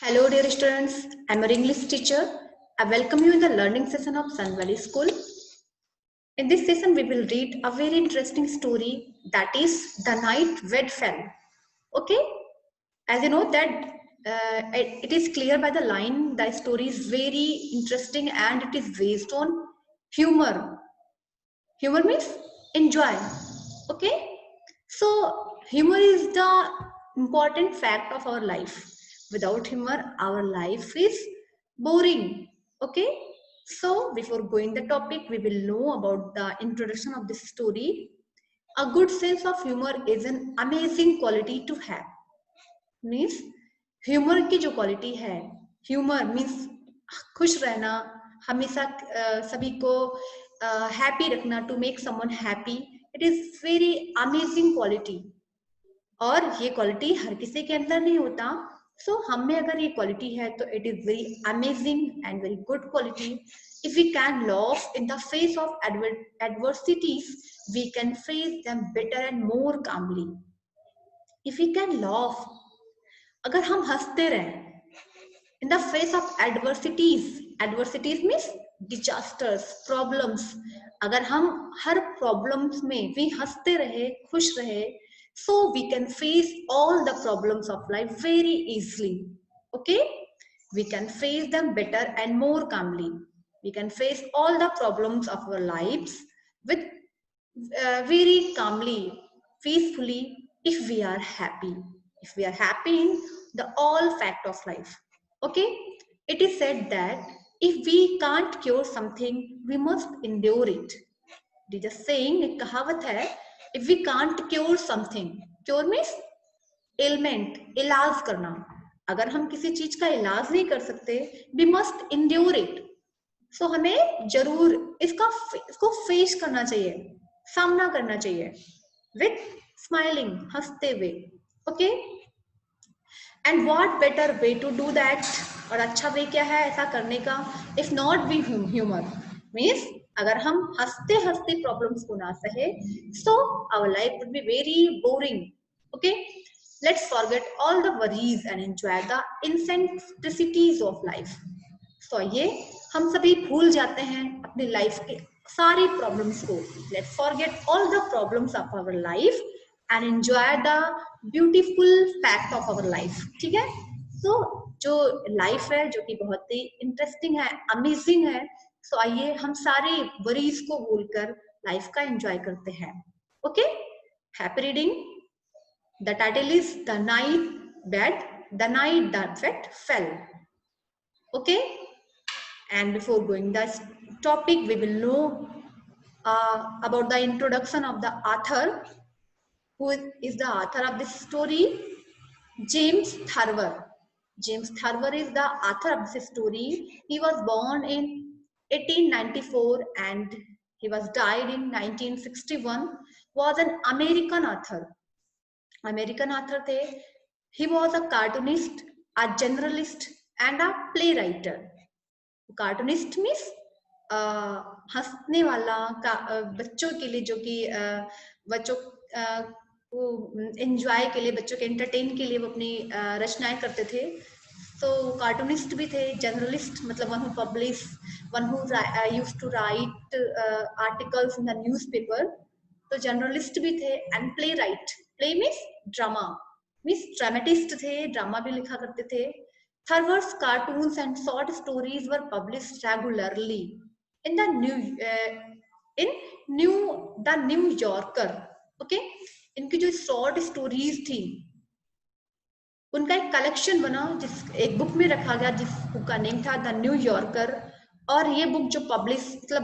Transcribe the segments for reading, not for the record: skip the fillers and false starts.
Hello dear students, I am your English teacher. I welcome you in the learning session of Sun Valley School. In this session we will read a very interesting story, that is The Night Ved Fell. Okay, as you know that it is clear by the line, the story is very interesting and it is based on humor. Humor means enjoy. Okay, so humor is the important fact of our life. Without humor, our life is boring. Okay, so before going the topic, we will know about the introduction of this story. A good sense of humor is an amazing quality to have. Means humor की जो quality है, humor means खुश रहना, हमेशा सभी को happy रखना, to make someone happy. It is very amazing quality. और ये क्वालिटी हर किसी के अंदर नहीं होता. सो हम में अगर ये क्वालिटी है तो it is very amazing and very good quality. If we can laugh in the face of adversities, we can face them better and more calmly. If we can laugh, अगर हम हंसते रहें in the face of adversities means disasters, problems, अगर हम हर problems में भी हंसते रहे, खुश रहे, so we can face all the problems of life very easily. Okay, we can face them better and more calmly. We can face all the problems of our lives with very calmly, peacefully, if we are happy. If we are happy in the all fact of life. Okay, it is said that if we can't cure something, we must endure it. It is just saying, एक कहावत है, if we can't cure something, cure means ailment, इलाज करना. अगर हम किसी चीज का इलाज नहीं कर सकते, we must endure it. So हमें जरूर इसको फेस करना चाहिए, सामना करना चाहिए with smiling, हंसते हुए. Okay, and what better way to do that? और अच्छा वे क्या है ऐसा करने का? If not be humor means अगर हम हंसते हंसते problems को ना सहे, so our life would be very boring. Okay, let's forget all the worries and enjoy the eccentricities of life. So ये हम सभी भूल जाते हैं अपनी लाइफ के सारी प्रॉब्लम्स को. Let's forget all the problems of our life and enjoy the beautiful fact of our life. ठीक है? So जो लाइफ है जो कि बहुत ही इंटरेस्टिंग है, अमेजिंग है, so आइए हम सारे वरीज को भूलकर लाइफ का एंजॉय करते हैं. Okay, happy reading. The title is the night that fell. Okay, and before going this topic, we will know about the introduction of the author. Who is the author of this story? James Thurber. James Thurber is the author of this story. He was born in 1894 and he was died in 1961. Was an American author. American author थे. He was a cartoonist, a generalist and a playwright. Cartoonist means हंसने वाला, बच्चों के लिए, जो कि बच्चों को एंजॉय के लिए, बच्चों के एंटरटेन के लिए वो अपनी रचनाएं करते थे. तो कार्टूनिस्ट भी थे. जर्नलिस्ट मतलब one who publish, one who used to write articles in the newspaper. तो जर्नलिस्ट भी थे. And playwright, play means drama, means dramatist थे, ड्रामा भी लिखा करते थे. Thurber's cartoons and short stories were published regularly in the New Yorker. Okay, इनकी जो शॉर्ट स्टोरीज थी उनका एक कलेक्शन बना, जिस एक बुक में रखा गया, जिस बुक का नेम था द न्यू यॉर्कर. और ये बुक जो पब्लिश मतलब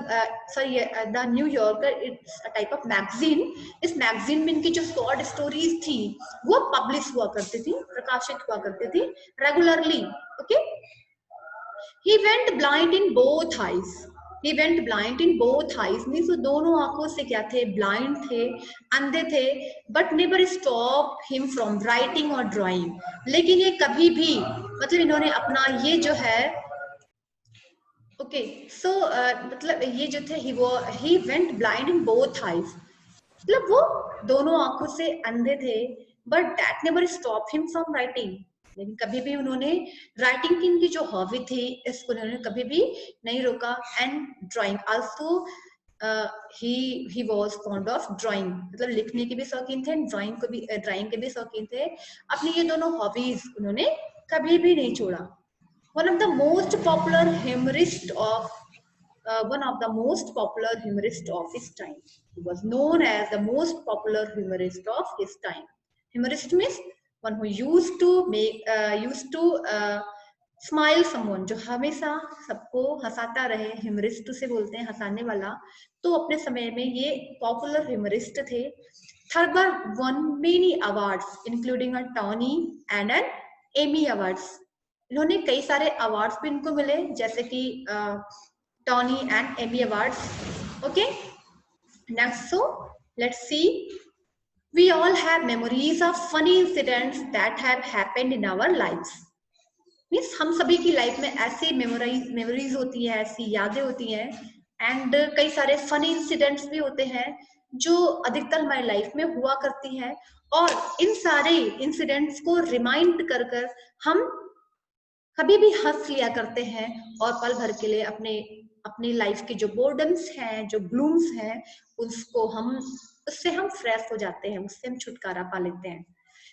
the new yorker, it's a type of magazine. इस मैगजीन में इनकी जो शॉर्ट स्टोरीज थी वो पब्लिश हुआ करती थी, प्रकाशित हुआ करती थी regularly. Okay, he went blind in both eyes. He went blind in both eyes means वो दोनों आंखों से क्या थे? ब्लाइंड थे, अंधे थे. But never stop him from writing और ड्राइंग. लेकिन ये कभी भी मतलब इन्होंने अपना ये जो है ओके सो मतलब ये जो थे he went blind in both eyes, मतलब वो दोनों आंखों से अंधे थे. But that never stop him from writing. लेकिन कभी भी उन्होंने राइटिंग की इनकी जो हॉबी थी इसको उन्होंने कभी भी नहीं रोका। And drawing also he was fond of drawing, मतलब लिखने के भी शौकीन थे, ड्राइंग के भी शौकीन थे। अपनी ये दोनों हॉबीज उन्होंने कभी भी नहीं छोड़ा। One of the most popular humourist of one of the most popular humorist of his time. He was known as the most popular humorist of his time. Humorist means one who used to smile someone, जो हमेशा सबको हंसाता रहे, humourist उसे बोलते हैं, हंसाने वाला। तो अपने समय में ये पॉपुलर ह्यूमरिस्ट थे। Thurber won many awards including a Tony and an Emmy awards. इन्होंने कई सारे अवार्ड्स भी इनको मिले, जैसे कि Tony and Emmy Awards. Okay, next, so let's see. We all have memories of funny incidents that have happened in our lives. Means हम सभी की लाइफ में ऐसी मेमोरीज होती है, ऐसी यादें होती हैं, एंड कई सारे फनी इंसिडेंट्स भी होते हैं जो अधिकतर हमारी लाइफ में हुआ करती हैं। और इन सारे इंसिडेंट्स को रिमाइंड कर कर हम कभी भी हंस लिया करते हैं, और पल भर के लिए अपनी लाइफ की जो बोर्डम्स हैं, जो ब्लूम्स हैं, उससे हम फ्रेश हो जाते हैं, उससे हम छुटकारा पा लेते हैं।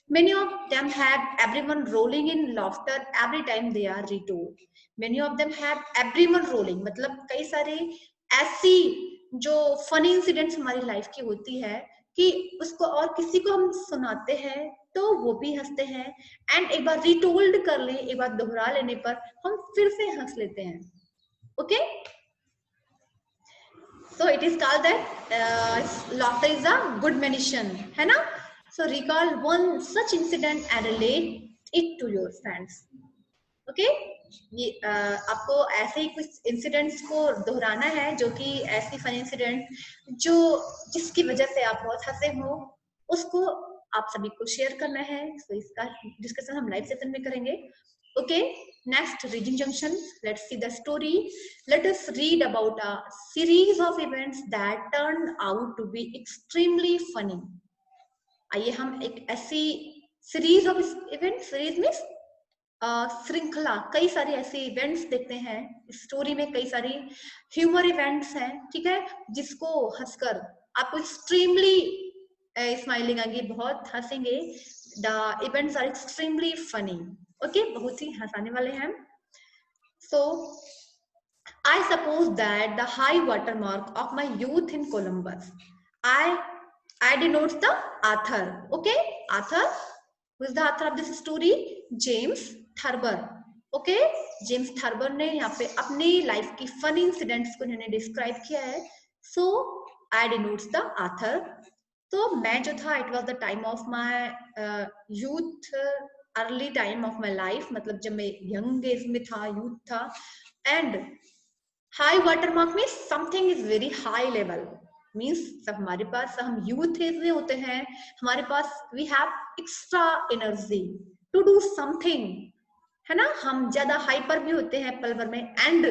Many of them have everyone rolling in laughter every time they are retold. Many of them have everyone rolling, मतलब कई सारे ऐसी जो फनी इंसिडेंट्स हमारी लाइफ की होती है कि उसको और किसी को हम सुनाते हैं तो वो भी हंसते हैं, एंड एक बार रिटोल्ड कर ले, एक बार दोहरा लेने पर हम फिर से हंस लेते हैं। Okay, so it is called that laughter is a good medicine, है ना? So recall one such incident and relate it to your friends. Okay? ये आपको ऐसे ही कुछ इंसिडेंट्स को दोहराना है, जो कि ऐसी फनी इंसिडेंट जिसकी वजह से आप बहुत हंसे हो, उसको आप सभी को शेयर करना है। तो इसका डिस्कशन हम लाइव सेशन में करेंगे। Okay, next, reading junction. Let's see the story. Let us read about a series of events that turned out to be extremely funny. आइए हम एक ऐसी series of event, series means श्रृंखला, कई सारे ऐसे इवेंट्स देखते हैं। इस स्टोरी में कई सारी ह्यूमर इवेंट्स हैं, ठीक है, जिसको हंसकर आपको एक्सट्रीमली स्माइलिंग आएगी, बहुत हंसेंगे। The events are extremely funny. Okay, बहुत ही हंसाने वाले हैं। सो I suppose that the high watermark of my youth in Columbus, I denotes the author. Okay, author. Who is the author of this story? James Thurber. Okay, James Thurber ने यहाँ पे अपनी life की फनी इंसिडेंट्स को इन्होंने describe किया है। So I denotes the author. तो मैं जो था, it was the time of my youth, early time of my life, मतलब जब मैं यंग एज में था, यूथ था। And high water mark means something is very high level, means जब हमारे पास, हम यूथ एज में होते हैं, हमारे पास we have extra energy to do something, है ना? हम ज्यादा हाइपर भी होते हैं पल भर में, एंड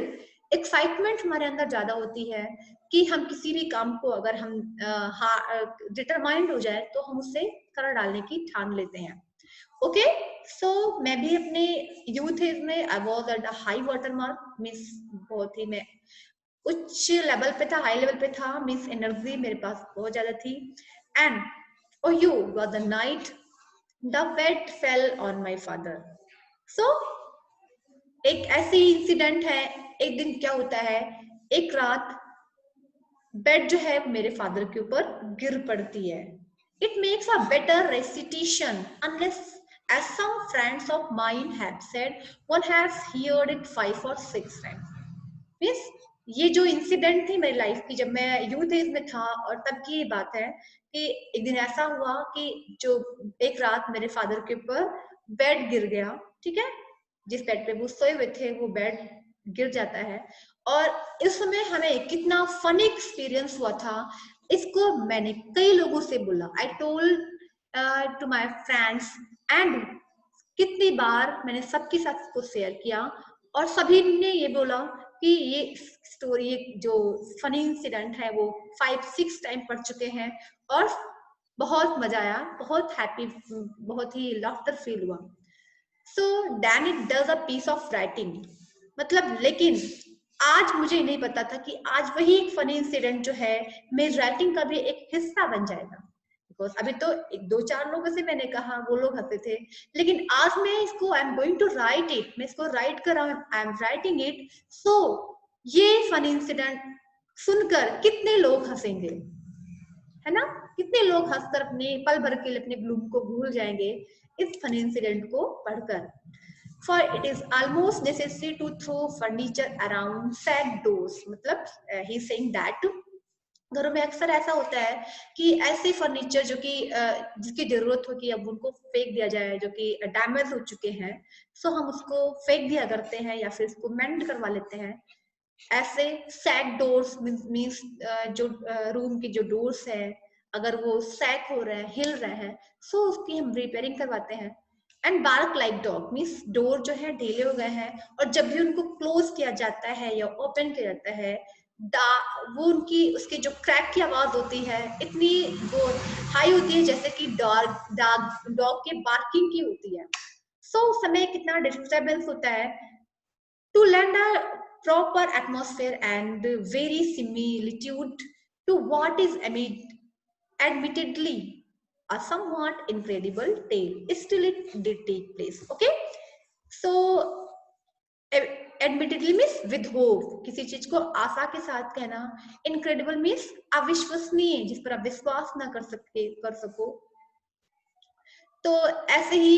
एक्साइटमेंट हमारे अंदर ज्यादा होती है कि हम किसी भी काम को अगर हम डिटरमाइंड हो जाए तो हम उससे कर डालने की ठान लेते हैं। ओके, सो मैं भी अपने यूथ एज में I was at a high water mark, means बहुत ही मैं उच्च लेवल पे था, हाई लेवल पे था, मीन्स एनर्जी मेरे पास बहुत ज्यादा थी। And oh you was the night the bed fell on my father. So एक ऐसी इंसिडेंट है, एक दिन क्या होता है, एक रात बेड जो है मेरे फादर के ऊपर गिर पड़ती है। It makes a better recitation unless, as some friends of mine have said, one has heard it 5 or 6 times. Means ये जो इंसिडेंट थी मेरी लाइफ की, जब मैं यूथ एज में था, और तब की ये बात है कि एक दिन ऐसा हुआ कि जो एक रात मेरे फादर के ऊपर बेड गिर गया, ठीक है, जिस बेड पे वो सोए हुए थे वो बेड गिर जाता है। और इस समय हमें कितना फनी एक्सपीरियंस हुआ था, इसको मैंने कई लोगों से बोला, I told to my friends, and कितनी बार मैंने सबके साथ इसको शेयर किया, और सभी ने ये बोला कि ये स्टोरी, जो फनी इंसिडेंट है, वो 5-6 टाइम पढ़ चुके हैं, और बहुत मजा आया, बहुत हैप्पी, बहुत ही लाफ्टर फील हुआ। So then it does a piece of writing. मतलब लेकिन आज मुझे नहीं पता था कि आज वही एक फनी इंसिडेंट जो है मेरी राइटिंग का भी एक हिस्सा बन जाएगा। बिकॉज अभी तो एक दो चार लोगों से मैंने कहा, वो लोग हंसे थे, लेकिन आज मैं इसको I am going to write it, मैं इसको राइट कर रहा हूँ, I am writing it. So ये फनी इंसिडेंट सुनकर कितने लोग हंसेंगे, है ना? कितने लोग हंसकर अपने पल भर के लिए अपने ग्लूम को भूल जाएंगे इस फनी इंसिडेंट को पढ़कर। For it is almost necessary to throw furniture around sad doors. मतलब he is saying that घरों में अक्सर ऐसा होता है कि ऐसे फर्नीचर जो कि जिसकी जरूरत हो कि अब उनको फेंक दिया जाए, जो कि डैमेज हो चुके हैं, सो हम उसको फेंक दिया करते हैं या फिर उसको मेंड करवा लेते हैं। ऐसे सैग डोर्स मीन्स जो रूम की जो डोर्स है, अगर वो सैक हो रहा है, हिल रहा है, सो उसकी हम रिपेयरिंग करवाते हैं। And bark like dog means door जो है ढीले हो गए हैं, और जब भी उनको क्लोज किया जाता है या ओपन किया जाता है, वो उनकी उसकी जो क्रैक की आवाज होती है इतनी वो हाई होती है जैसे कि डॉग के बार्किंग की होती है। सो उस समय कितना डिस्टर्बेंस होता है। To lend a proper atmosphere and verisimilitude to what is admittedly a somewhat incredible tale, still it did take place. Okay, so admittedly means with hope, किसी चीज को आशा के साथ कहना। incredible means अविश्वसनीय, जिस पर आप विश्वास ना कर सको। तो ऐसे ही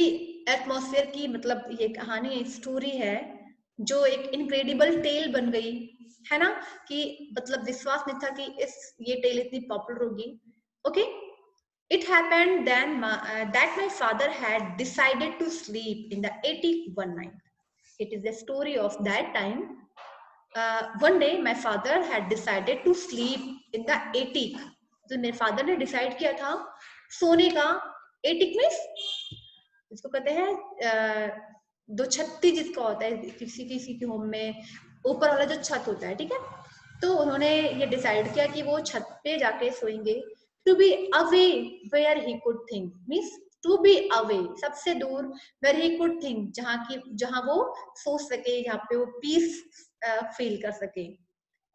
एटमॉस्फेयर की मतलब ये कहानी, एक स्टोरी है जो एक इनक्रेडिबल टेल बन गई, है ना? कि मतलब विश्वास नहीं था कि ये टेल इतनी पॉपुलर होगी। Okay, it happened then that my father had decided to sleep in the attic one night. It is the story of that time. One day my father had decided to sleep in the attic. तो मेरे father ने decide किया था सोने का। Attic में इसको कहते हैं दो छत्ती जिसका होता है किसी किसी के होम में, ऊपर वाला जो छत होता है, ठीक है? तो उन्होंने ये डिसाइड किया कि वो छत पे जाके सोएंगे। To be away where he could think means to be away, सबसे दूर, वेयर ही कुड थिंक, जहां वो सोच सके, जहाँ पे वो पीस फील कर सके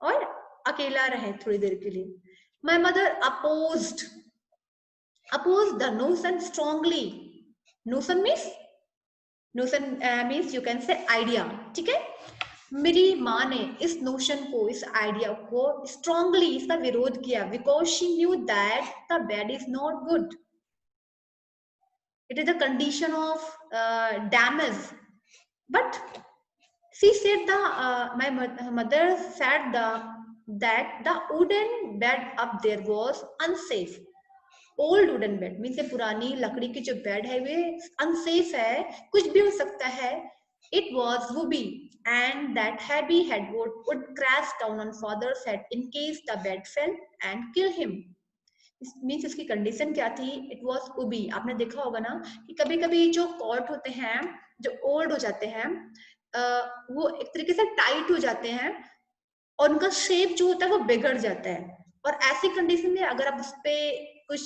और अकेला रहे थोड़ी देर के लिए। My mother opposed the notion strongly. Notion means you can say idea, ठीक है? मेरी माँ ने इस नोशन को, इस आइडिया को स्ट्रांगली, इसका विरोध किया, because she knew that the bed is not good, it is the condition of damage. But she said my mother said that the wooden bed up there was unsafe. Old wooden bed means पुरानी लकड़ी की जो bed है वे unsafe है, कुछ भी हो सकता है। It was wobbly and that heavy headboard would crash down on father's head in case the bed fell and kill him. Means इसकी कंडीशन क्या थी? इट वॉज उबी। आपने देखा होगा ना कि कभी कभी जो कॉर्ड होते हैं जो ओल्ड हो जाते हैं वो एक तरीके से टाइट हो जाते हैं और उनका शेप जो होता है वो बिगड़ जाता है, और ऐसी कंडीशन में अगर आप उस पे कोई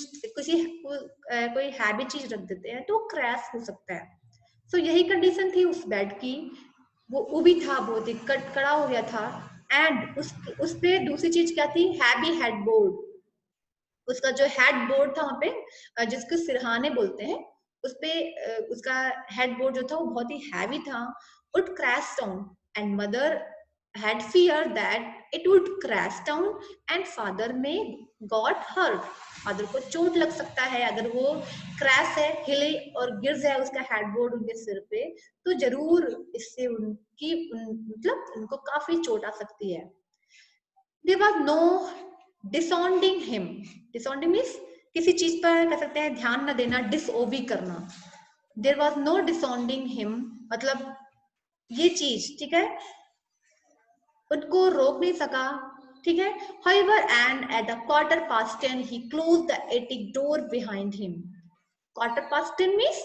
हैवी चीज रख देते हैं तो क्रैश हो सकता है। सो यही कंडीशन थी उस बेड की, वो उबी था, बहुत ही कड़ा हो गया था। एंड उस पे दूसरी चीज क्या थी? Heavy headboard. उसका जो हेडबोर्ड था वहां पे जिसको सिरहाने बोलते हैं, उस पे उसका हेडबोर्ड जो था वो बहुत ही हैवी था। उड crash down and mother had fear that it would crash down and father may got hurt. Father को चोट लग सकता है अगर वो क्रैश है, हिले और गिर जाए उसका हेडबोर्ड उनके सिर पे, तो जरूर इससे मतलब उनको काफी चोट आ सकती है। There was no disowning him. Disowning means किसी चीज पर कह सकते हैं ध्यान न देना, डिसओबी करना। There was no disowning him मतलब ये चीज, ठीक है, उनको रोक नहीं सका, ठीक है। However, and at the 10:15 he closed the attic door behind him. 10:15 means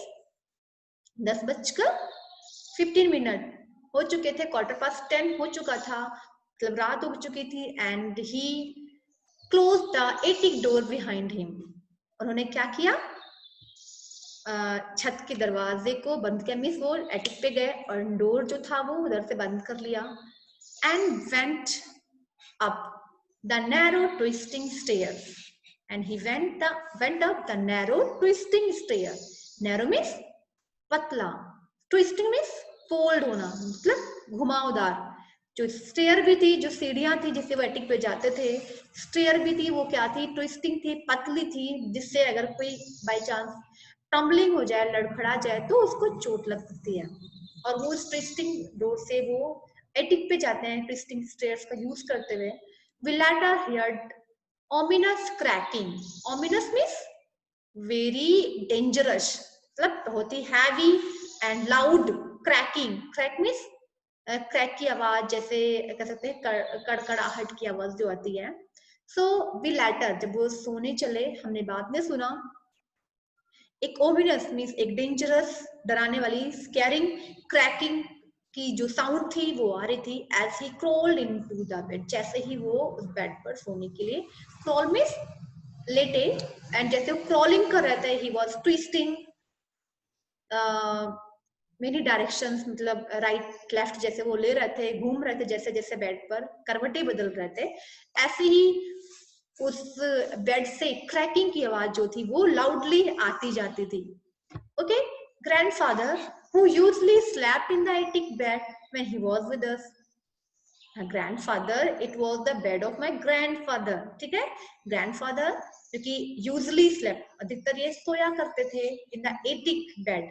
10:15 हो चुके थे, 10:15 हो चुका था, मतलब रात हो चुकी थी। And he closed the attic door behind him. उन्होंने क्या किया? छत के दरवाजे को बंद किया, मीन्स वो एटिक पे गए और डोर जो था वो उधर से बंद कर लिया. And went up the narrow twisting stairs. And he went up the narrow twisting stair. Narrow means पतला, ट्विस्टिंग मीन्स फोल्ड होना, मतलब घुमावदार. जो स्टेयर भी थी, जो सीढ़ियां थी जिससे वो एटिक पे जाते थे, स्टेयर भी थी, वो क्या थी, ट्विस्टिंग थी, पतली थी, जिससे अगर कोई बाई चांस टम्बलिंग हो जाए, लड़खड़ा जाए तो उसको चोट लग सकती है. और वो ट्विस्टिंग डोर से वो एटिक पे जाते हैं ट्विस्टिंग स्टेयर्स का यूज करते हुए. We later heard ominous cracking. Ominous means very dangerous, मतलब बहुत ही heavy and loud cracking. Crack means crack की आवाज, जैसे कह सकते हैं कड़कड़ाहट की आवाज जो आती है. सो वी लैटर, जब वो सोने चले हमने बाद में सुना, एक ओमिनस मीन्स एक डेंजरस, डराने वाली, स्कैरिंग, क्रैकिंग की जो साउंड थी वो आ रही थी. As he crawled into the bed, जैसे ही वो उस बेड पर सोने के लिए, क्रोल मीन्स लेटे, एंड जैसे वो क्रॉलिंग कर रहे थे, he was twisting many directions, मतलब राइट लेफ्ट जैसे वो ले रहे थे, घूम रहे थे जैसे जैसे बेड पर करवटें बदल रहे थे, ऐसे ही उस बेड से क्रैकिंग की आवाज जो थी वो लाउडली आती जाती थी. Okay. Grandfather who usually slept in the attic bed when he was with us. Grandfather, it was the bed of my grandfather. ठीक है. Grandfather क्योंकि usually slept, अधिकतर ये सोया करते थे in the attic bed,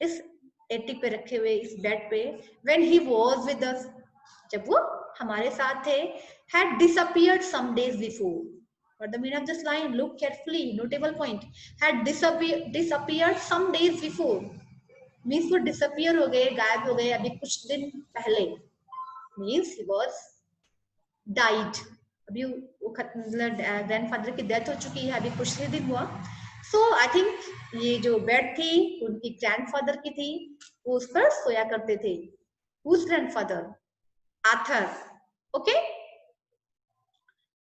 इस एटिक पे रखे हुए इस बेड पे. when he was with us, जब वो हमारे साथ थे. had disappeared some days before. What the meaning of this line? Look carefully. Notable point. had disappeared some days before. means वो disappear हो गए, गायब हो गए अभी कुछ दिन पहले. means he was died. अभी वो ग्रैंडफादर की डेथ हो चुकी है, अभी कुछ ही दिन हुआ. सो आई थिंक ये जो बेड थी उनकी ग्रैंडफादर की थी, वो उस पर सोया करते थे. Whose grandfather? Arthur. Okay.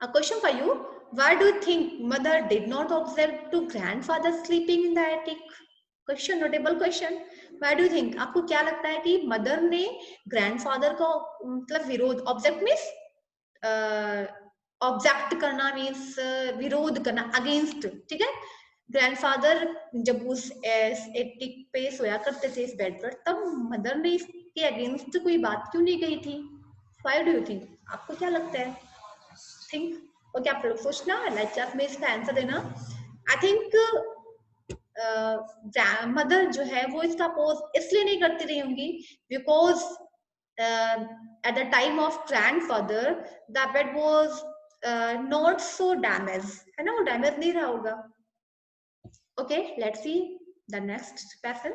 A question for you. Why do you think mother did not observe to grandfather sleeping in the attic? Question, notable question. Why do you think? आपको क्या लगता है कि मदर ने ग्रैंडफादर को मतलब विरोध, object means object करना, मीन्स विरोध करना, अगेंस्ट. ठीक है. ग्रैंडफादर जब उस एटिक पे सोया करते थे इस बेड पर, तब मदर ने इसके अगेंस्ट कोई बात क्यों नहीं कही थी? Why do you think? आपको क्या लगता है? थिंक. ओके, आप लोग सोचना, लाइक क्लास में इसका आंसर देना. आई थिंक मदर जो है वो इसका अपोज इसलिए नहीं करती रही होंगी because at the time of grandfather the bed was not so damaged, है ना, वो डैमेज नहीं रहा होगा. Okay, let's see the next person.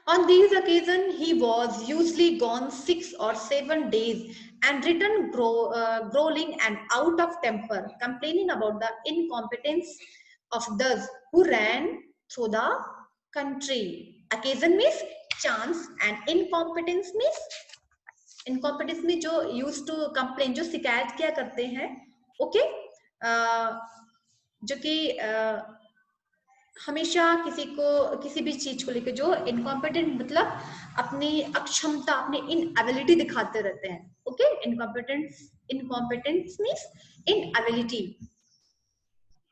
On these occasions, he was usually gone 6 or 7 days and returned growling and out of temper, complaining about the incompetence of those who ran through the country. Occasion means chance and incompetence means जो used to complain, जो शिकायत किया करते हैं. Okay. जो कि हमेशा किसी को किसी भी चीज को लेकर जो इनकॉम्पिटेंट, मतलब अपनी अक्षमता, अपनी इनएबिलिटी दिखाते रहते हैं. Okay. Incompetence means inability.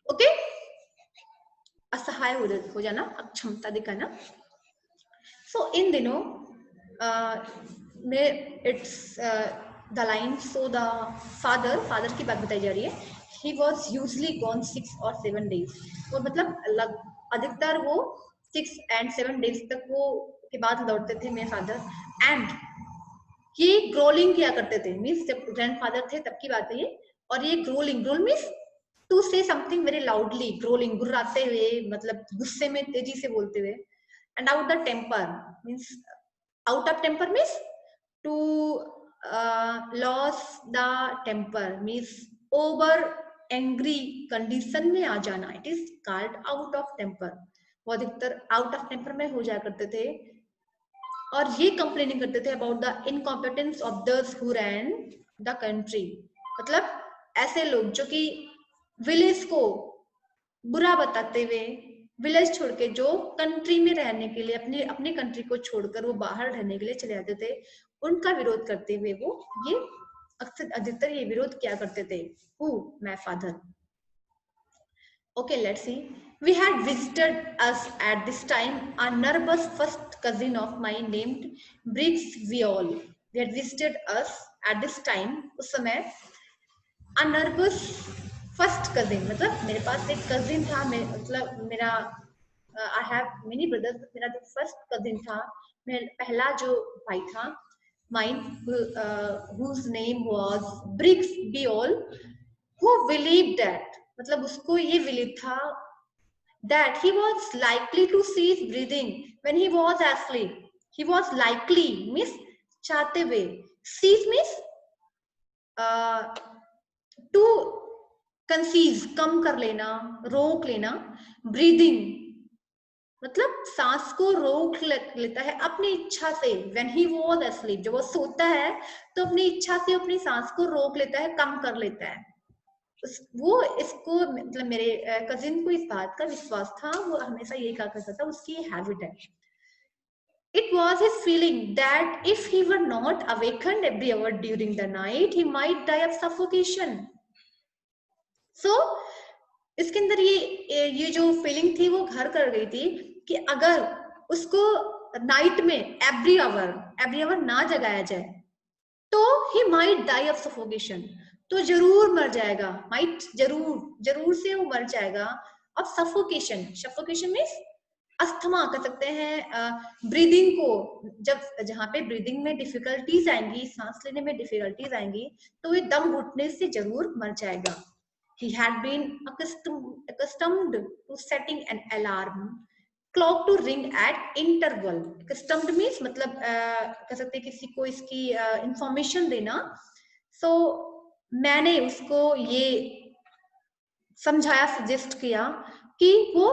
Okay. असहाय हो जाना, अक्षमता दिखाना. सो इन दिनों में it's the line. So the father की बात बताई जा रही है. he was usually gone 6 or 7 days. वो मतलब अधिकतर वो 6 and 7 days तक वो के बाद लौटते थे मेरे फादर. एंड ये ग्रोलिंग किया करते थे, मीन्स जब ग्रैंडफादर थे तब की बात है ये. और ये growl means to say something very loudly, growling, गुर्राते हुए, मतलब गुस्से में तेजी से बोलते हुए. And out the temper means, out of temper means to loss the temper means over angry condition में आ जाना. It is called out of temper. वो अधिकतर आउट ऑफ टेम्पर में हो जाया करते थे और ये कंप्लेनिंग करते थे about the incompetence of those who rain the country. मतलब ऐसे लोग जो कि विलेज को बुरा बताते हुए, विलेज छोड़ के, जो कंट्री में रहने के लिए अपने अपने कंट्री को छोड़कर वो बाहर रहने के लिए चले जाते थे, उनका विरोध करते हुए वो ये अक्सर अधिकतर ये विरोध क्या करते थे, who my father. Okay, let's see. We had visited us at this time a nervous first cousin of mine named Briggs Viol. We had visited us at this time. उस समय a nervous first cousin, मतलब मेरे पास एक cousin था, मतलब मेरा I have many brothers. मेरा जो first cousin था, मेरा पहला जो भाई था, mine, whose name was Briggs Viol, who believed that, मतलब उसको ये बिलीव था that he was likely to cease breathing when he was asleep. He was likely means चाहते हुए, cease means to conceive, कम कर लेना, रोक लेना, breathing मतलब सांस को रोक लेता है अपनी इच्छा से, when he was asleep, जब वो सोता है तो अपनी इच्छा से अपनी सांस को रोक लेता है, कम कर लेता है। वो इसको मतलब मेरे कजिन को इस बात का विश्वास था, वो हमेशा यही कहा करता था, उसकी हैबिट है। It was his feeling that if he were not awakened every hour during the night, he might die of suffocation. So इसके अंदर ये जो फीलिंग थी वो घर कर गई थी कि अगर उसको नाइट में एवरी आवर ना जगाया जाए तो he might die of suffocation, तो जरूर मर जाएगा, माइट जरूर से वो मर जाएगा। अब सफोकेशन मीन्स अस्थमा कह सकते हैं, ब्रीदिंग को, जहां पे ब्रीदिंग में डिफिकल्टीज आएंगी, सांस लेने में डिफिकल्टीज आएंगी, तो ये दम घुटने से जरूर मर जाएगा। He had been accustomed to setting an alarm clock to ring at interval. Accustomed means मतलब कह सकते हैं किसी को इसकी इंफॉर्मेशन देना। So मैंने उसको ये समझाया, सजेस्ट किया कि वो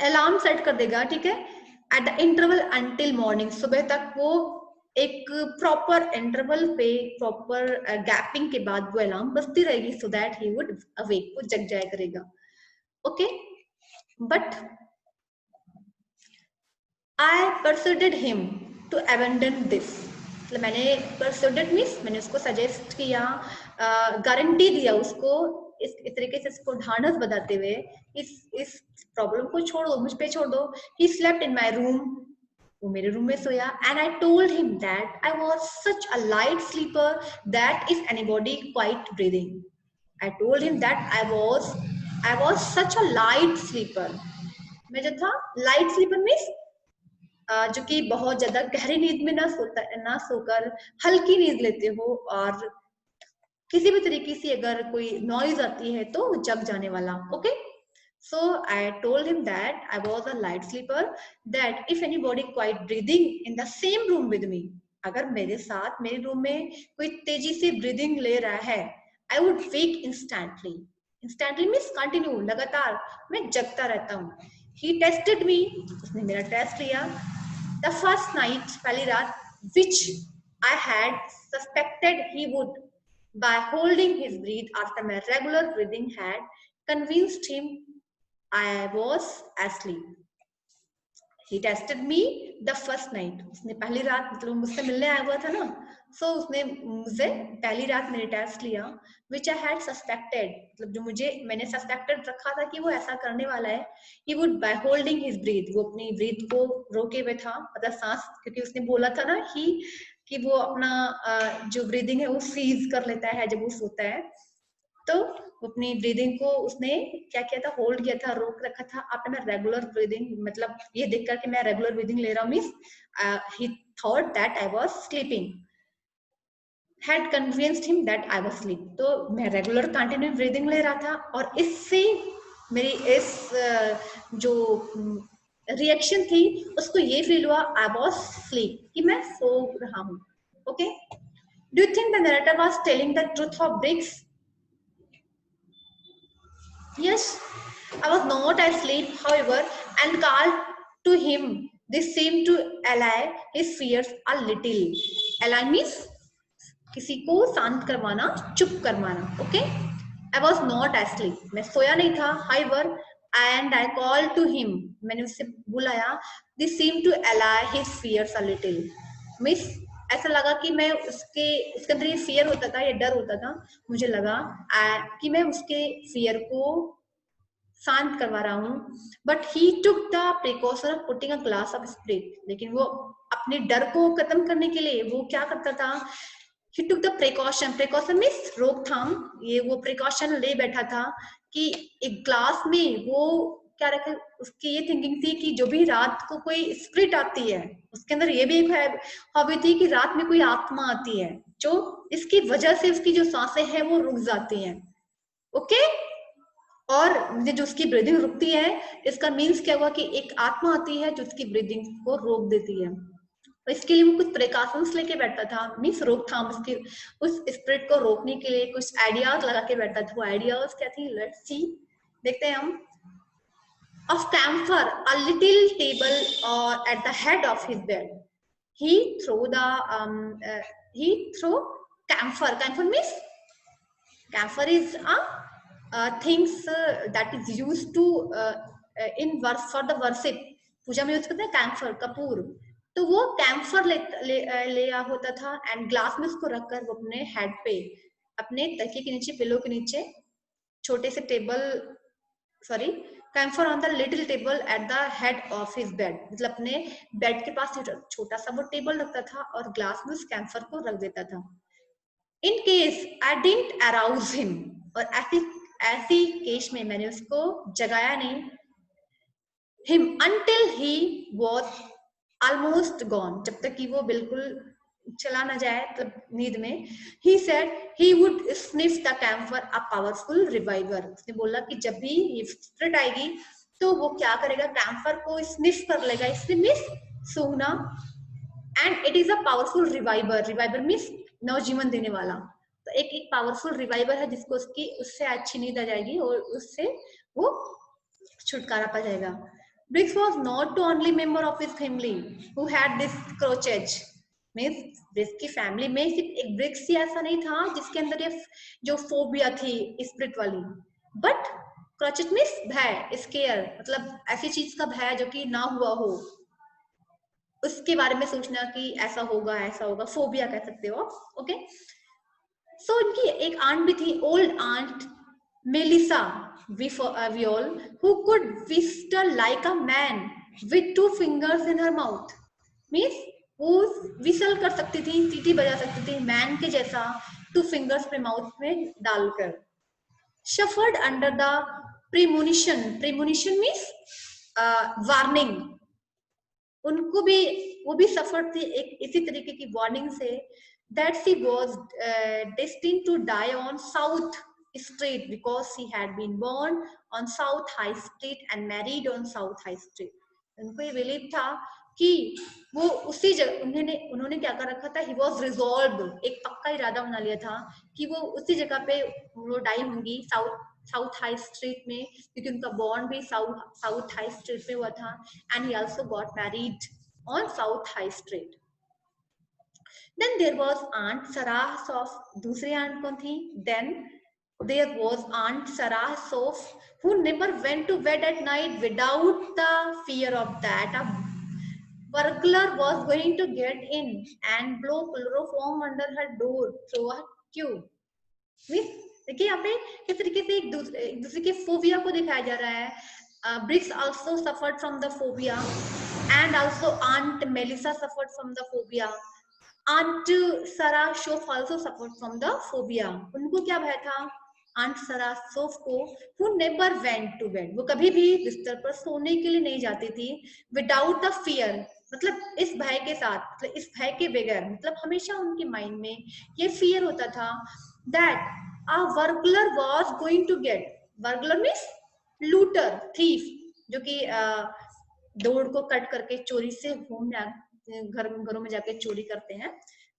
अलार्म सेट कर देगा, ठीक है, at the interval until morning, सुबह तक वो एक प्रॉपर इंटरवल पे, प्रॉपर गैपिंग के बाद वो अलार्म बजती रहेगी, so that he would awake, वो जग जाया करेगा। Okay, but I persuaded him to abandon this, मतलब मैंने परसुएडेड मीन्स मैंने उसको सजेस्ट किया, गारंटी दिया उसको, इस तरीके से इसको ढांढस बताते हुए, इस प्रॉब्लम को छोड़ दो, मुझ पे छोड़ दो। He slept in my room, वो मेरे रूम में सोया, and I told him that I was such a light sleeper that if anybody quite breathing, I told him that I was such a light sleeper, मैं जो था light sleeper means जो कि बहुत ज्यादा गहरी नींद में ना सोकर हल्की नींद लेते हो, और किसी भी तरीके से अगर कोई नॉइज आती है तो जग जाने वाला। Okay, so I told him that I was a light sleeper, that if anybody quite breathing in the same room with me, अगर मेरे साथ मेरे रूम में कोई तेजी से ब्रीदिंग ले रहा है, I would wake instantly. Instantly means continue, लगातार मैं जगता रहता हूँ। He tested me, उसने मेरा टेस्ट लिया। The first night, पहली रात, which I had suspected he would, by holding his breath after my regular breathing had convinced him I was asleep. He tested me the first night. उसने पहली रात, मतलब मुझसे मिलने आया हुआ था ना, so उसने मुझसे पहली रात मेरे टेस्ट लिया, which I had suspected, मतलब जो मैंने suspected रखा था कि वो ऐसा करने वाला है। He would by holding his breath, वो अपनी breath को रोके हुए था, मतलब सांस, क्योंकि उसने बोला था ना कि वो अपना जो ब्रीदिंग है वो फ्रीज कर लेता है जब वो सोता है, तो अपनी ब्रीदिंग को उसने क्या किया था, होल्ड किया था, रोक रखा था। आफ्टर मैं रेगुलर ब्रीदिंग, मतलब ये देखकर कि मैं रेगुलर ब्रीदिंग ले रहा हूँ, means he thought that I was sleeping, had convinced him that I was sleep, तो मैं रेगुलर कंटिन्यू ब्रीदिंग ले रहा था, और इससे मेरी इस जो रिएक्शन थी उसको ये फील हुआ, आई वाज स्लीप, कि मैं सो रहा हूँ। Okay, do you think the narrator was telling the truth of Briggs? Yes, I was not asleep, however, and called to him. This seemed to allay his fears a little. Allay means किसी को शांत करवाना, चुप करवाना। Okay, I was not asleep. मैं सोया नहीं था, however, and I called to him, मैंने उससे बुलाया, this seemed to allay his fears a little. Miss ऐसा लगा कि मैं उसके अंदर ये फियर होता था, ये डर होता था, मुझे लगा कि मैं उसके फियर को शांत करवा रहा हूँ. But he took the precaution of putting a glass of spirit. लेकिन वो अपने डर को खत्म करने के लिए वो क्या करता था, he took the precaution. Precaution means रोकथाम. ये वो प्रिकॉशन ले बैठा था कि एक ग्लास में वो क्या रखे, उसकी ये थिंकिंग थी कि जो भी रात को कोई स्पिरिट आती है, उसके अंदर ये भी एक हॉबी थी कि रात में कोई आत्मा आती है जो इसकी वजह से उसकी जो सांसें हैं वो रुक जाती हैं. ओके. और जो उसकी ब्रीदिंग रुकती है, इसका मीन्स क्या हुआ कि एक आत्मा आती है जो उसकी ब्रीदिंग को रोक देती है. तो इसके लिए वो कुछ प्रिकॉशंस लेके बैठता था, मीन्स रोकथाम, उसकी उस स्पिरिट को रोकने के लिए कुछ आइडियाज लगा के बैठता था. वो आइडियाज क्या थी, लेट्स सी, देखते हैं हम. Of camphor, a little table at the head of his bed. He threw camphor. Camphor means camphor is a things that is used to in for the worship. पूजा में use करते हैं camphor, Kapoor. तो वो camphor ले होता था and glass में उसको रखकर वो अपने हेड पे, अपने तकिए के नीचे, पिलो के नीचे, छोटे से table, sorry, camphor on the little table at the head of his bed. मतलब अपने बेड के पास छोटा सा वो टेबल रखता था और ग्लास में उस कैम्फर को रख देता था. In case I didn't arouse him. और ऐसी केस में मैंने उसको जगाया नहीं. Him until he was almost gone. जब तक कि वो बिल्कुल चला ना जाए, मतलब नींद में. He said he would sniff the camphor, a powerful reviver. उसने बोला कि जब भी ये स्पिरिट आएगी तो वो क्या करेगा, कैम्फर को स्निफ कर लेगा. इससे मीन्स सूंघना. And it is a powerful reviver. Reviver means नवजीवन देने वाला. तो एक पावरफुल रिवाइवर है जिसको उससे अच्छी नींद आ जाएगी और उससे वो छुटकारा पा जाएगा. Briggs was not the only member of his family who had this crotchet. Means Briggs की फैमिली में सिर्फ एक ब्रिग्स ही ऐसा नहीं था जिसके अंदर ये जो फोबिया थी स्पिरिट वाली. बट क्रोचेट मीन्स भय, स्केयर, मतलब ऐसी चीज का भय जो कि ना हुआ हो, उसके बारे में सोचना कि ऐसा होगा, फोबिया कह सकते हो. ओके. सो इनकी एक आंट भी थी, old aunt Melissa Viol, who could whistle like a man with 2 fingers in her mouth. Means वो विसल कर सकती थी, सीटी बजा सकती थी मैन के जैसा, 2 fingers पे माउथ में डालकर. Suffered under the premonition. Premonition means warning. उनको भी, वो भी सफर थी एक इसी तरीके की वार्निंग से, that she was destined to die on South Street because she had been born on South High Street and married on South High Street. उनको ये बिलीव था कि वो उसी जगह, उन्होंने क्या कर रखा था, he was resolved, एक पक्का इरादा बना लिया था कि वो उसी जगह पे वो डाई होंगी, साउथ हाई स्ट्रीट में, क्योंकि उनका बॉर्न भी साउथ हाई स्ट्रीट में हुआ था. And he also got married on South High Street. Then there was Aunt Sarah Shoaf. दूसरी आंट कौन थी? Then there was Aunt Sarah Sof, who never went to bed at night without the fear of that a burglar was going to get in and blow chloroform under her door through a tube. देखिए यहाँ पे किस तरीके से एक दूसरे के phobia को दिखाया जा रहा है. Briggs also suffered from the phobia and also Aunt Melissa suffered from the phobia. Aunt Sarah Sof also suffered from the phobia. उनको क्या भय था? आंट सरा सोफ को, who never went to bed, वो कभी भी बिस्तर पर सोने के लिए नहीं जाती थी, without the fear, मतलब इस भय के साथ, मतलब इस भय के बगैर, मतलब हमेशा उनके माइंड में ये फियर होता था that a burglar was going to get. burglar means looter, thief, जो कि दौड़ को कट करके चोरी से घरों में जाके चोरी करते हैं.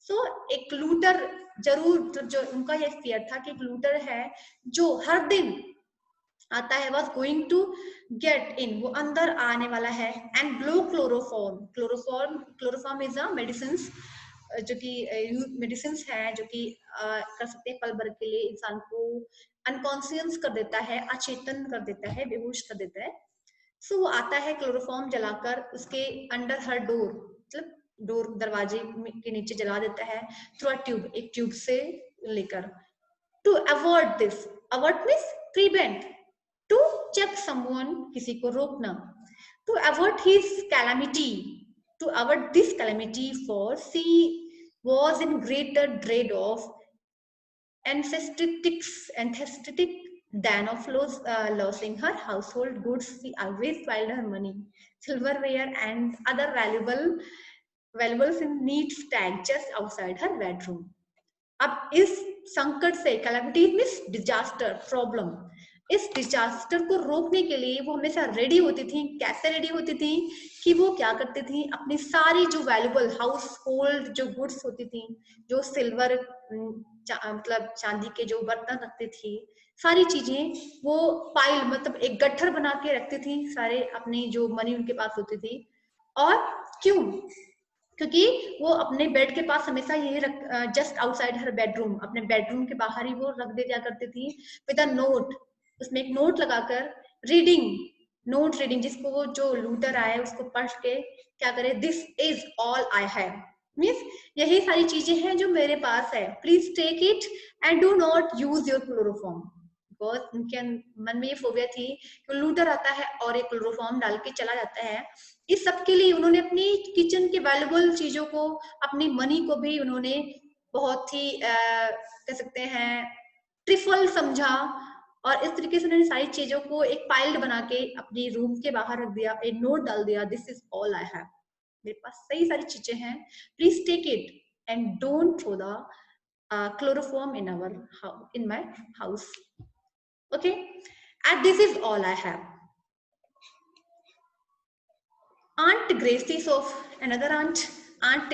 सो एक लूटर जरूर, जो उनका ये फियर था कि एक लूटर है जो हर दिन आता है, was going to get in, वो अंदर आने वाला है. And blow chloroform is a medicines, जो कि मेडिसिन्स है जो कि कर सकते हैं पल भर के लिए इंसान को अनकॉन्शियस कर देता है, अचेतन कर देता है, बेहोश कर देता है। सो वो आता है क्लोरोफॉर्म जलाकर उसके अंडर हर डोर, मतलब डोर दरवाजे के नीचे जला देता है थ्रू अ ट्यूब, एक ट्यूब से लेकर। To avoid this, avoid means prevent, to check someone, किसी को रोकना, to avoid his calamity, to avoid this calamity, for she was in greater dread of anesthetic than of losing her household goods. She always filed her money, silverware and other valuables in neat stack just outside her bedroom. अब इस संकट से, calamity means disaster, problem, इस disaster को रोकने के लिए वो हमेशा रेडी होती थी। कैसे रेडी होती थी कि वो क्या करती थी, अपनी सारी जो वैल्यूबल हाउस होल्ड जो गुड्स होती थी, जो सिल्वर मतलब चांदी के जो बर्तन रखती थी, सारी चीजें वो पाइल मतलब एक गट्ठर बना के रखती थी, सारे अपनी जो मनी उनके पास होती थी। और क्यों? क्योंकि वो अपने बेड के पास हमेशा यही रख, जस्ट आउटसाइड हर बेडरूम, अपने बेडरूम के बाहर ही वो रख दे दिया करती थी विद अ नोट, उसमें एक नोट लगाकर, रीडिंग, नोट रीडिंग, जिसको वो जो लूटर आए उसको पढ़ के क्या करे, this is all I have, means यही सारी चीजें हैं जो मेरे पास है, please take it and do not use your chloroform. Because उनके मन में ये फोबिया थी कि लूटर आता है और एक क्लोरोफॉर्म डाल के चला जाता है। इस सब के लिए उन्होंने अपनी किचन के वैल्यूबल चीजों को, अपनी मनी को भी उन्होंने बहुत ही कह सकते हैं ट्रिफल समझा, और इस तरीके से उन्होंने सारी चीजों को एक पाइल्ड बना के अपनी रूम के बाहर रख दिया, एक नोट डाल दिया, this is all I have, मेरे पास सही सारी चीजें हैं, please take it and don't throw the chloroform in my house. Okay, and this is all I have. Aunt Gracie Sof, another Aunt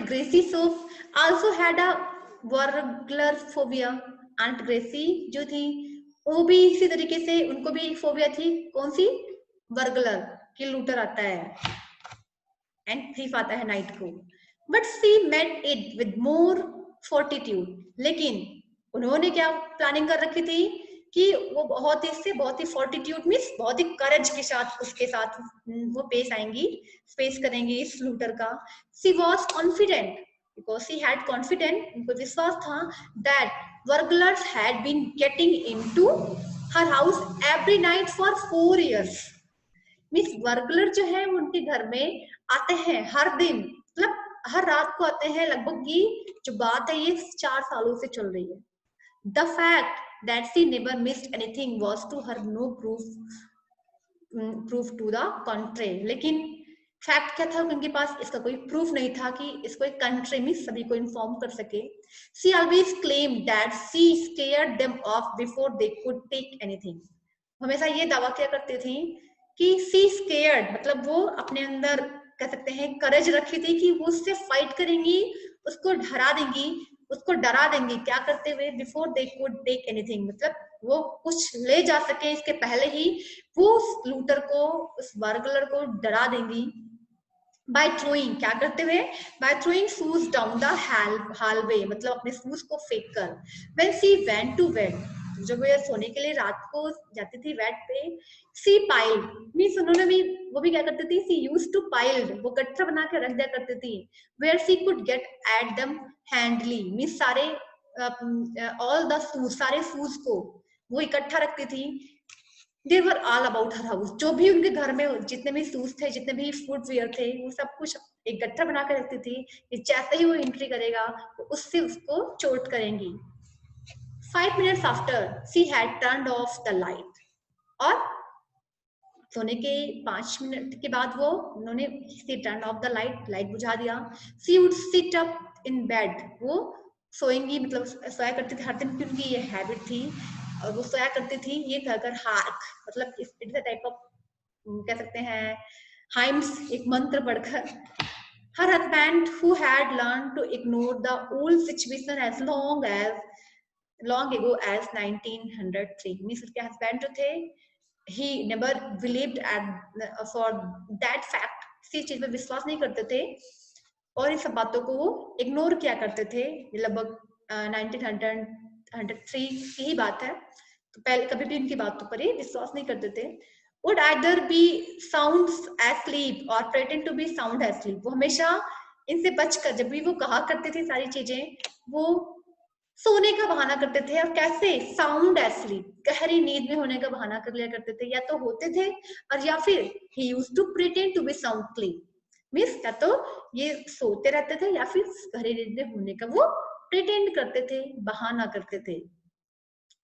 Gracie Sof also had a burglar phobia. Aunt Gracie जो थी वो भी इसी तरीके से, उनको भी एक फोबिया थी, कौन सी? बर्गलर, कि लूटर आता है एंड थीफ आता है नाइट को। But she met it with more fortitude, लेकिन उन्होंने क्या प्लानिंग कर रखी थी कि वो बहुत ही फोर्टिट्यूड मीन्स बहुत ही करेज के साथ उसके साथ वो पेश आएंगी, फेस करेंगी इस लूटर का। She was confident because she had confident, उनको विश्वास था that burglars had been getting into her house every night for 4 years. Means burglar जो है वो उनके घर में आते हैं हर दिन, मतलब हर रात को आते हैं, लगभग की जो बात है ये 4 सालों से चल रही है। The fact that she never missed anything was to her no proof to the contrary. लेकिन फैक्ट क्या था उनके पास, इसका कोई प्रूफ नहीं था कि इसको एक कंट्री में सभी को इन्फॉर्म कर सके। She always claimed that she scared them off before they could take anything. हमेशा ये दावा किया करती थी कि she scared मतलब वो अपने अंदर कह सकते हैं करेज रखी थी कि वो उससे फाइट करेंगी, उसको हरा देंगी, उसको डरा देंगी, क्या करते हुए, before they could take anything, मतलब वो कुछ ले जा सके इसके पहले ही वो उस लूटर को, उस बर्गलर को डरा देंगी। बाय थ्रोइंग, क्या करते हुए, by throwing shoes down the hallway, मतलब अपने शूज को फेंक कर। When she went to bed, जब वो सोने के लिए रात को जाती थी बेड पे, सी पाइल्ड मीन्स उन्होंने भी, वो भी क्या करती थी, सी यूज्ड टू पाइल्ड, वो गट्ठर बना के रख दिया करती थी, where she could get at them handily means सारे ऑल द शूज, सारे शूज को वो इकट्ठा रखती थी। They were all about her house, जो भी उनके घर में जितने भी शूज थे, जितने भी फुटवियर थे, वो सब कुछ एक गट्ठर बना के रखती थी कि जैसे ही वो एंट्री करेगा तो उससे उसको चोट करेंगी। 5 minutes after she had turned off the light, और सोने के 5 मिनट के बाद वो उन्होंने she turned off the light, light बुझा दिया। She would sit up in bed, वो सोएंगी, मतलब सोया करती थी हर दिन, क्योंकि ये हैबिट थी, और वो सोया करती थी ये कहकर हार्क, मतलब इट्स अ टाइप ऑफ कह सकते हैं हाइम्स, एक मंत्र पढ़कर। Her husband who had learned to ignore the old situation as long ago as 1903, means उसके हस्बैंड जो थे, he never believed for that fact, किसी चीज पे विश्वास नहीं करते थे और इन सब बातों को वो इग्नोर किया करते थे। लगभग 1903 की ही बात है। तो पहले कभी भी उनकी बातों पर ही विश्वास नहीं करते थे। would either be sounds asleep or pretend to be sound asleep, वो हमेशा इनसे बचकर, जब भी वो कहा करते थे सारी चीजें, वो सोने का बहाना करते थे। और कैसे? साउंड एस्लीप, गहरी नींद में होने का बहाना कर लिया करते थे, या तो होते थे, और या फिर he used to pretend to be sound sleep, means या तो ये सोते रहते थे या फिर गहरी नींद में होने का वो प्रिटेंड करते थे, बहाना करते थे।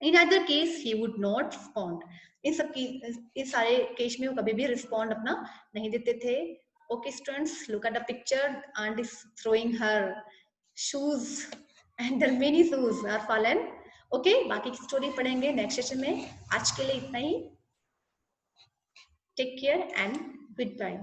In other case he would not respond, इन सब की इस सारे केस में वो कभी भी रिस्पॉन्ड अपना नहीं देते थे। Okay students, look at the picture, aunt is throwing her shoes and there many shoes are fallen. Okay, बाकी की स्टोरी पढ़ेंगे नेक्स्ट सेशन में। आज के लिए इतना ही। Take care and good bye.